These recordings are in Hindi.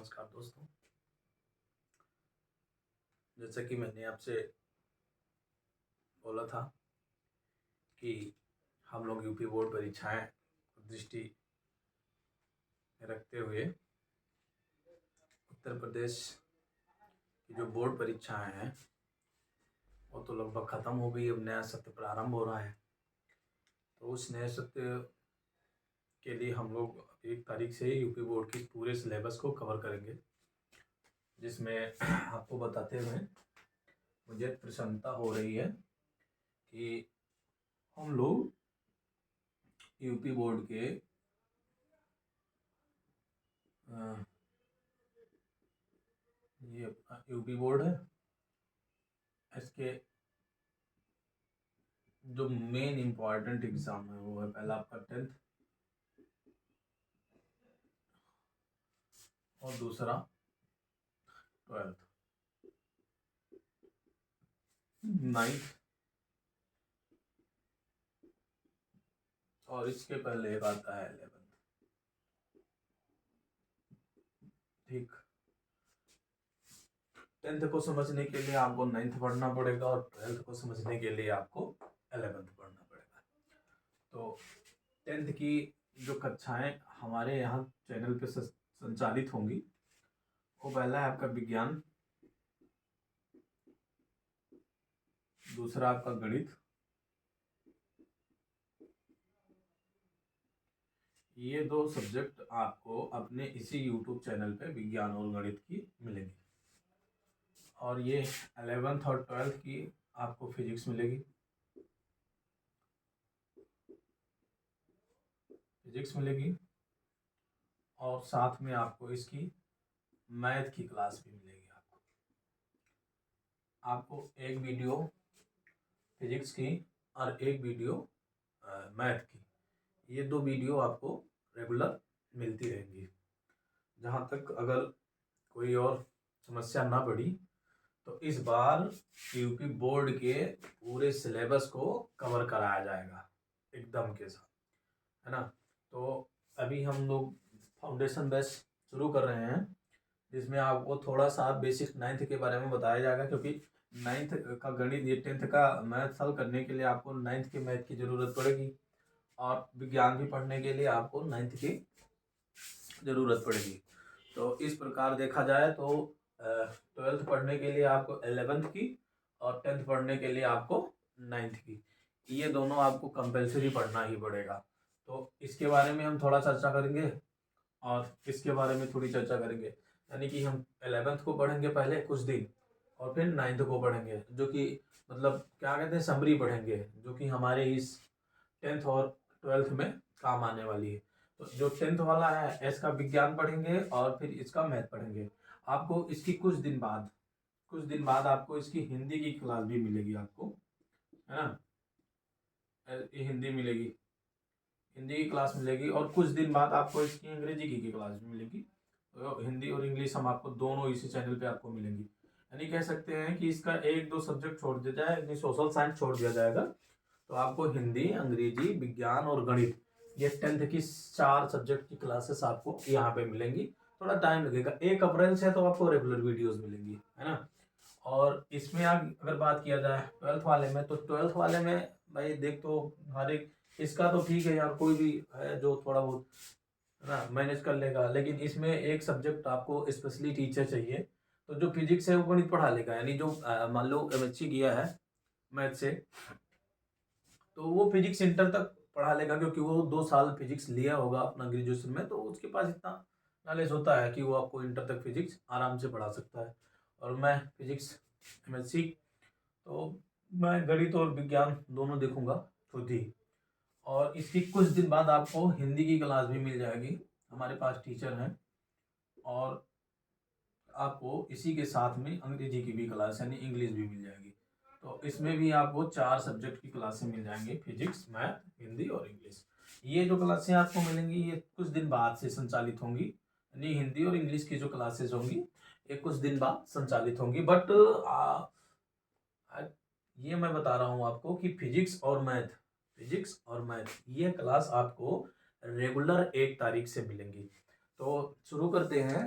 नमस्कार दोस्तों। जैसा कि मैंने आपसे बोला था कि हम लोग यूपी बोर्ड परीक्षाएं को दृष्टि में रखते हुए उत्तर प्रदेश की जो बोर्ड परीक्षाएं हैं वो तो लगभग ख़त्म हो गई। अब नया सत्र प्रारंभ हो रहा है, तो उस नए सत्र के लिए हम लोग 1 तारीख से यूपी बोर्ड की पूरे सिलेबस को कवर करेंगे, जिसमें आपको बताते हुए मुझे प्रसन्नता हो रही है कि हम लोग यूपी बोर्ड के ये यूपी बोर्ड है, इसके जो मेन इम्पॉर्टेंट एग्ज़ाम है वो है पहला आपका 10th और दूसरा 12th। 9th और इसके पहले एक आता है 11th। ठीक, 10th को समझने के लिए आपको 9th पढ़ना पड़ेगा और 12th को समझने के लिए आपको 11th पढ़ना पड़ेगा। तो 10th की जो कक्षाएं हमारे यहाँ चैनल पे संचालित होंगी, वो पहला है आपका विज्ञान, दूसरा आपका गणित, ये 2 सब्जेक्ट आपको अपने इसी यूट्यूब चैनल पे विज्ञान और गणित की मिलेगी। और ये 11th और 12th की आपको फिजिक्स मिलेगी, और साथ में आपको इसकी मैथ की क्लास भी मिलेगी। आपको एक वीडियो फिजिक्स की और एक वीडियो मैथ की, ये 2 वीडियो आपको रेगुलर मिलती रहेंगी। जहाँ तक अगर कोई और समस्या ना पड़ी तो इस बार यूपी बोर्ड के पूरे सिलेबस को कवर कराया जाएगा एकदम के साथ, है ना। तो अभी हम लोग फाउंडेशन बैच शुरू कर रहे हैं, जिसमें आपको थोड़ा सा बेसिक 9th के बारे में बताया जाएगा, क्योंकि 9th का गणित, ये 10th का मैथ हल करने के लिए आपको 9th के मैथ की ज़रूरत पड़ेगी, और विज्ञान भी पढ़ने के लिए आपको 9th की ज़रूरत पड़ेगी। तो इस प्रकार देखा जाए तो 12th पढ़ने के लिए आपको 11th की और 10th पढ़ने के लिए आपको 9th की, ये दोनों आपको कंपलसरी पढ़ना ही पड़ेगा। तो इसके बारे में हम थोड़ा चर्चा करेंगे और इसके बारे में थोड़ी चर्चा करेंगे, यानी कि हम 11th को पढ़ेंगे पहले कुछ दिन, और फिर 9th को पढ़ेंगे, जो कि मतलब क्या कहते हैं, समरी पढ़ेंगे, जो कि हमारे इस 10th और 12th में काम आने वाली है। तो जो 10th वाला है, इसका विज्ञान पढ़ेंगे और फिर इसका मैथ पढ़ेंगे। आपको इसकी कुछ दिन बाद आपको इसकी हिंदी की क्लास भी मिलेगी आपको, है ना। ये हिंदी मिलेगी, हिंदी की क्लास मिलेगी, और कुछ दिन बाद आपको इसकी अंग्रेजी की क्लास भी मिलेगी। तो हिंदी और इंग्लिश हम आपको दोनों इसी चैनल पे आपको मिलेंगी। यानी कह सकते हैं कि इसका 1-2 सब्जेक्ट छोड़ दिया जाए, यानी सोशल साइंस छोड़ दिया जाएगा, तो आपको हिंदी, अंग्रेजी, विज्ञान और गणित, ये 10th की 4 सब्जेक्ट की क्लासेस आपको यहाँ पे मिलेंगी। थोड़ा टाइम लगेगा, 1 अप्रैल से तो आपको रेगुलर वीडियोस मिलेंगी, है ना। और इसमें अगर बात किया जाए 12th वाले में, तो 12th वाले में भाई देख, तो हर एक, इसका तो ठीक है यार, कोई भी है जो थोड़ा बहुत, है ना, मैनेज कर लेगा, लेकिन इसमें एक सब्जेक्ट आपको स्पेशली टीचर चाहिए। तो जो फिजिक्स है वो गणित पढ़ा लेगा, यानी जो मान लो एमएससी किया है मैथ से, तो वो फिजिक्स इंटर तक पढ़ा लेगा, क्योंकि वो 2 साल फिजिक्स लिया होगा अपना ग्रेजुएशन में, तो उसके पास इतना नॉलेज होता है कि वो आपको इंटर तक फिजिक्स आराम से पढ़ा सकता है। और मैं फिजिक्स एमएससी, तो मैं गणित और विज्ञान दोनों देखूंगा खुद ही। और इसकी कुछ दिन बाद आपको हिंदी की क्लास भी मिल जाएगी, हमारे पास टीचर हैं। और आपको इसी के साथ में अंग्रेजी की भी क्लास, यानी इंग्लिश भी मिल जाएगी। तो इसमें भी आपको 4 सब्जेक्ट की क्लासें मिल जाएंगी, फिजिक्स, मैथ, हिंदी और इंग्लिश। ये जो क्लासें आपको मिलेंगी ये कुछ दिन बाद से संचालित होंगी, यानी हिंदी और इंग्लिश की जो क्लासेस होंगी ये कुछ दिन बाद संचालित होंगी। बट ये मैं बता रहा हूँ आपको कि फिजिक्स और मैथ ये क्लास आपको रेगुलर 1 तारीख से मिलेंगी। तो शुरू करते हैं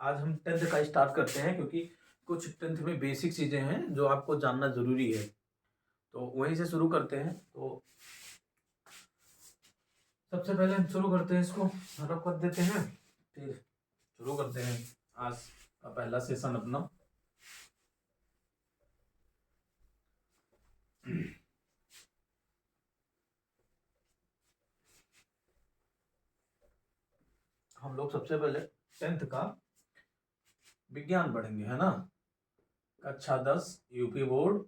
आज हम 10th का स्टार्ट करते हैं, क्योंकि कुछ 10th में बेसिक चीज़ें हैं जो आपको जानना ज़रूरी है, तो वहीं से शुरू करते हैं। तो सबसे पहले हम शुरू करते हैं, इसको रब कर देते हैं, फिर शुरू करते हैं आज का पहला सेशन अपना। हम लोग सबसे पहले 10th का विज्ञान पढ़ेंगे, है ना। कक्षा 10 यूपी बोर्ड,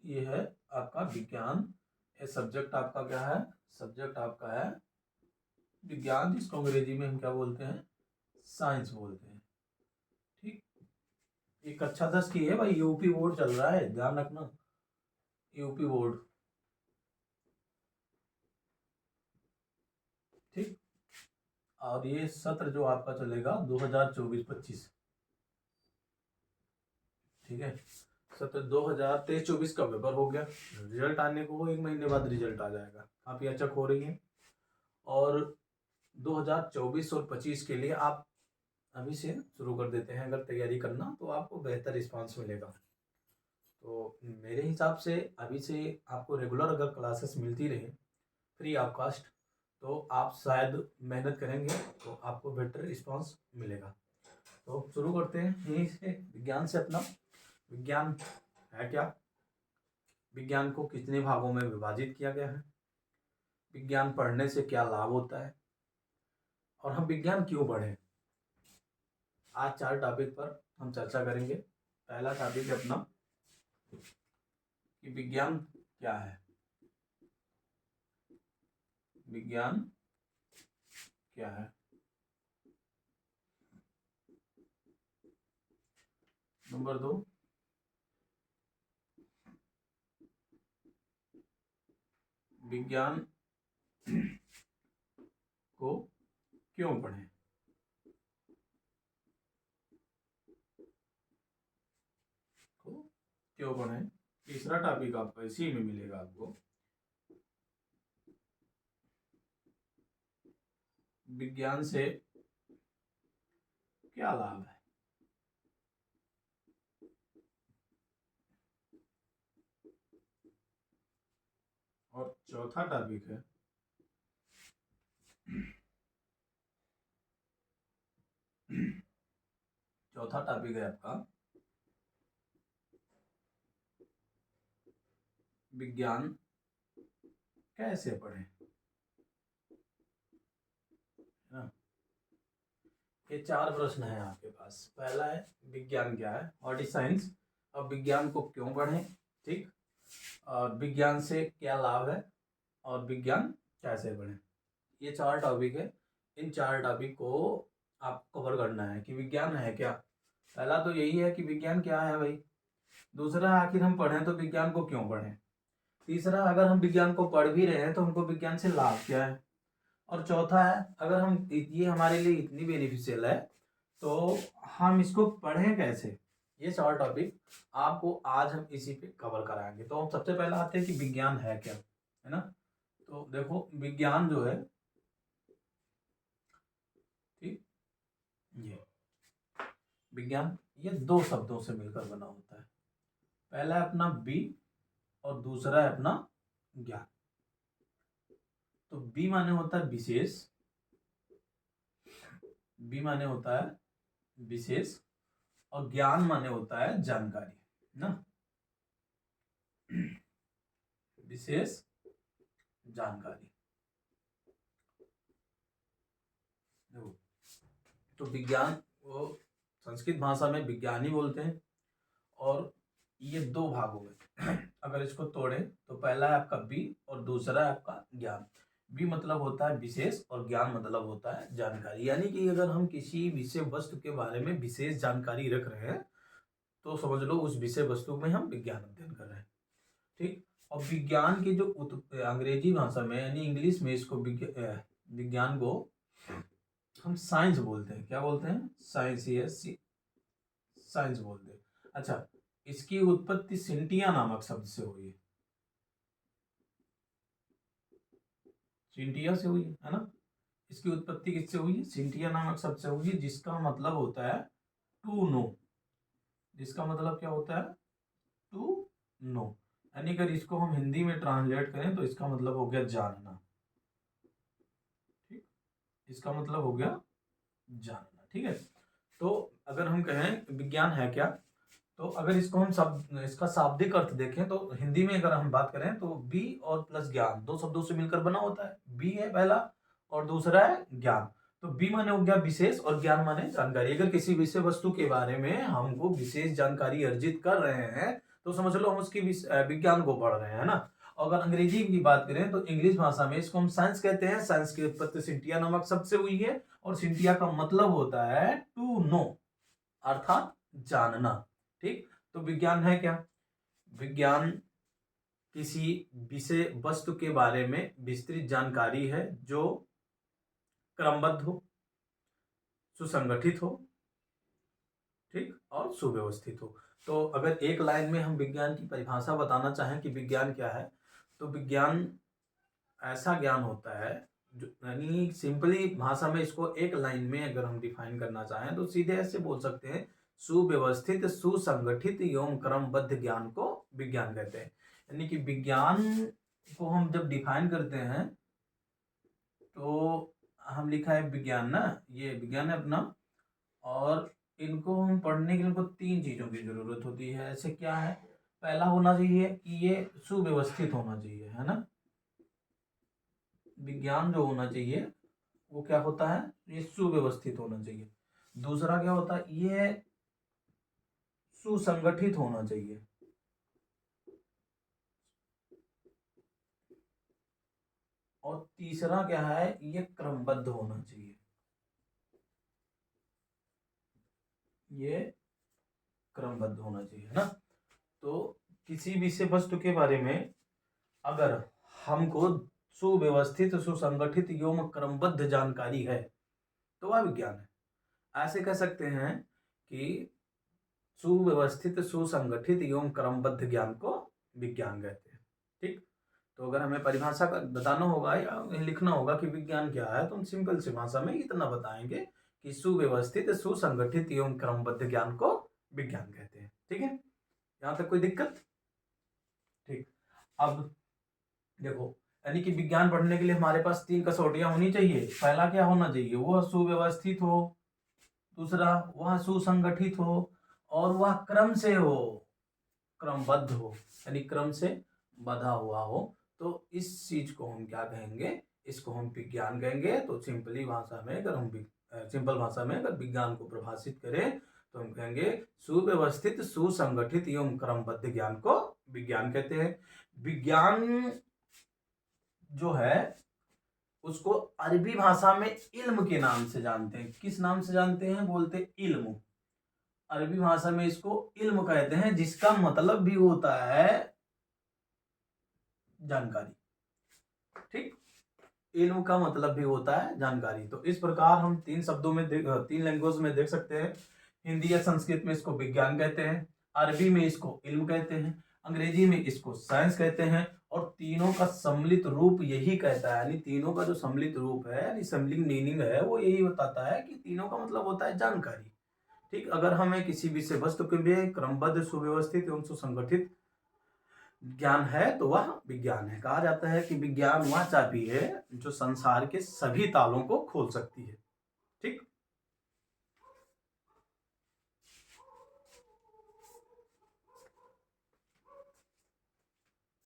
ये है आपका विज्ञान। ये सब्जेक्ट आपका क्या है? सब्जेक्ट आपका है विज्ञान, जिसको अंग्रेजी में हम क्या बोलते हैं? साइंस बोलते हैं। ठीक, ये कक्षा 10 की है भाई, यूपी बोर्ड चल रहा है, ध्यान रखना, यूपी बोर्ड। ठीक, और ये सत्र जो आपका चलेगा 2024-25। ठीक है, सत्र 2023-24 का पेपर हो गया, रिजल्ट आने को 1 महीने बाद रिजल्ट आ जाएगा। काफ़ी अच्छा हो रही है। और 2024 और 25 के लिए आप अभी से शुरू कर देते हैं अगर तैयारी करना, तो आपको बेहतर रिस्पांस मिलेगा। तो मेरे हिसाब से अभी से आपको रेगुलर अगर क्लासेस मिलती रहे फ्री ऑफ कास्ट, तो आप शायद मेहनत करेंगे तो आपको बेटर रिस्पांस मिलेगा। तो शुरू करते हैं यहीं से, विज्ञान से अपना। विज्ञान है क्या? विज्ञान को कितने भागों में विभाजित किया गया है? विज्ञान पढ़ने से क्या लाभ होता है? और हम विज्ञान क्यों पढ़ें? आज 4 टॉपिक पर हम चर्चा करेंगे। पहला टॉपिक है अपना कि विज्ञान क्या है। विज्ञान क्या है? नंबर 2, विज्ञान को क्यों पढ़ें? क्यों पढ़ें? तीसरा टॉपिक आपका इसी में मिलेगा आपको, विज्ञान से क्या लाभ है। और चौथा टॉपिक है चौथा टॉपिक है आपका विज्ञान कैसे पढ़ें। ना, ये 4 प्रश्न है आपके पास। पहला है विज्ञान क्या है, व्हाट इज साइंस। अब विज्ञान को क्यों पढ़ें, ठीक, और विज्ञान से क्या लाभ है, और विज्ञान कैसे पढ़ें। ये 4 टॉपिक है। इन 4 टॉपिक को आप कवर करना है कि विज्ञान है क्या। पहला तो यही है कि विज्ञान क्या है भाई। दूसरा, आखिर हम पढ़ें तो विज्ञान को क्यों पढ़ें। तीसरा, अगर हम विज्ञान को पढ़ भी रहे हैं तो हमको विज्ञान से लाभ क्या है। और चौथा है, अगर हम ये हमारे लिए इतनी बेनिफिशियल है तो हम इसको पढ़ें कैसे। ये 4 टॉपिक आपको आज हम इसी पे कवर कराएंगे। तो हम सबसे पहले आते हैं कि विज्ञान है क्या, है ना। तो देखो, विज्ञान जो है, ठीक, ये विज्ञान ये 2 शब्दों से मिलकर बना होता है। पहला है अपना बी और दूसरा है अपना ज्ञान। तो बी माने होता है विशेष, बी माने होता है विशेष, और ज्ञान माने होता है जानकारी, ना, विशेष जानकारी। देखो, तो विज्ञान वो संस्कृत भाषा में विज्ञान ही बोलते हैं। और ये 2 भागों में अगर इसको तोड़े तो पहला है आपका बी और दूसरा है आपका ज्ञान। बी मतलब होता है विशेष और ज्ञान मतलब होता है जानकारी। यानी कि अगर हम किसी विषय वस्तु के बारे में विशेष जानकारी रख रहे हैं तो समझ लो उस विषय वस्तु में हम विज्ञान अध्ययन कर रहे हैं। ठीक, और विज्ञान की जो अंग्रेजी भाषा में यानी इंग्लिश में इसको विज्ञान को हम साइंस बोलते हैं। क्या बोलते हैं? साइंस, यस, साइंस बोलते हैं। अच्छा, इसकी उत्पत्ति सिंटिया नामक शब्द से हुई है। सिंटिया से हुई है ना। इसकी उत्पत्ति किससे हुई है? सिंटिया नामक शब्द से हुई है, जिसका मतलब होता है टू नो। जिसका मतलब क्या होता है? To know. यानी अगर इसको हम हिंदी में ट्रांसलेट करें तो इसका मतलब हो गया जानना। ठीक, इसका मतलब हो गया जानना। ठीक है, तो अगर हम कहें विज्ञान है क्या, तो अगर इसको हम इसका शाब्दिक अर्थ देखें तो हिंदी में अगर हम बात करें तो बी और प्लस ज्ञान दो शब्दों से मिलकर बना होता है। बी है पहला और दूसरा है ज्ञान। तो बी माने हो गया विशेष और ज्ञान माने जानकारी। अगर किसी विषय वस्तु के बारे में हमको विशेष जानकारी अर्जित कर रहे हैं तो समझ लो हम उसकी विज्ञान को पढ़ रहे हैं ना। अगर अंग्रेजी की बात करें तो इंग्लिश भाषा में इसको हम साइंस कहते हैं। साइंस की उत्पत्ति सिंटिया नामक शब्द से हुई है और सिंटिया का मतलब होता है टू नो, अर्थात जानना। ठीक, तो विज्ञान है क्या? विज्ञान किसी विषय वस्तु के बारे में विस्तृत जानकारी है जो क्रमबद्ध हो, सुसंगठित हो, ठीक, और सुव्यवस्थित हो। तो अगर एक लाइन में हम विज्ञान की परिभाषा बताना चाहें कि विज्ञान क्या है, तो विज्ञान ऐसा ज्ञान होता है जो, यानी सिंपली भाषा में इसको एक लाइन में अगर हम डिफाइन करना चाहें तो सीधे ऐसे बोल सकते हैं, सुव्यवस्थित सुसंगठित एवं क्रमबद्ध ज्ञान को विज्ञान कहते हैं। यानी कि विज्ञान को हम जब डिफाइन करते हैं तो हम लिखा है विज्ञान ना, ये विज्ञान है अपना, और इनको हम पढ़ने के लिए हमको तीन चीजों की जरूरत होती है। ऐसे क्या है? पहला होना चाहिए कि ये सुव्यवस्थित होना चाहिए, है ना। विज्ञान जो होना चाहिए वो क्या होता है? ये सुव्यवस्थित होना चाहिए। दूसरा क्या होता है? ये सुसंगठित होना चाहिए। और तीसरा क्या है? ये क्रमबद्ध होना चाहिए। ये क्रमबद्ध होना चाहिए, है ना। तो किसी विषय वस्तु के बारे में अगर हमको सुव्यवस्थित सुसंगठित एवं क्रमबद्ध जानकारी है तो वह विज्ञान है। ऐसे कह सकते हैं कि सुव्यवस्थित सुसंगठित एवं क्रमबद्ध ज्ञान को विज्ञान कहते हैं। ठीक, तो अगर हमें परिभाषा का बताना होगा या लिखना होगा कि विज्ञान क्या है तो हम सिंपल सी भाषा में इतना बताएंगे कि सुव्यवस्थित सुसंगठित एवं क्रमबद्ध ज्ञान को विज्ञान कहते हैं। ठीक है, यहां तक कोई दिक्कत? ठीक, अब देखो, यानी कि विज्ञान पढ़ने के लिए हमारे पास तीन कसौटियां होनी चाहिए। पहला क्या होना चाहिए? वह सुव्यवस्थित हो, दूसरा वह सुसंगठित हो, और वह क्रम से हो, क्रमबद्ध हो, यानी क्रम से बधा हुआ हो। तो इस चीज को हम क्या कहेंगे? इसको हम विज्ञान कहेंगे। तो सिंपली भाषा में अगर हम सिंपल भाषा में अगर विज्ञान को परिभाषित करें तो हम कहेंगे सुव्यवस्थित सुसंगठित एवं क्रमबद्ध ज्ञान को विज्ञान कहते हैं। विज्ञान जो है उसको अरबी भाषा में इल्म के नाम से जानते हैं। किस नाम से जानते हैं? बोलते इल्म। अरबी भाषा में इसको इल्म कहते हैं, जिसका मतलब भी होता है जानकारी। ठीक, इल्म का मतलब भी होता है जानकारी। तो इस प्रकार हम तीन शब्दों में तीन लैंग्वेज में देख सकते हैं। हिंदी या संस्कृत में इसको विज्ञान कहते हैं, अरबी में इसको इल्म कहते हैं, अंग्रेजी में इसको साइंस कहते हैं। और तीनों का सम्मिलित रूप यही कहता है, यानी तीनों का जो सम्मिलित रूप है यानी सम्मिलित मीनिंग है वो यही बताता है कि तीनों का मतलब होता है जानकारी। ठीक, अगर हमें किसी विषय वस्तु के लिए क्रमबद्ध सुव्यवस्थित एवं सुसंगठित ज्ञान है तो वह विज्ञान है। कहा जाता है कि विज्ञान वह चाबी है जो संसार के सभी तालों को खोल सकती है। ठीक।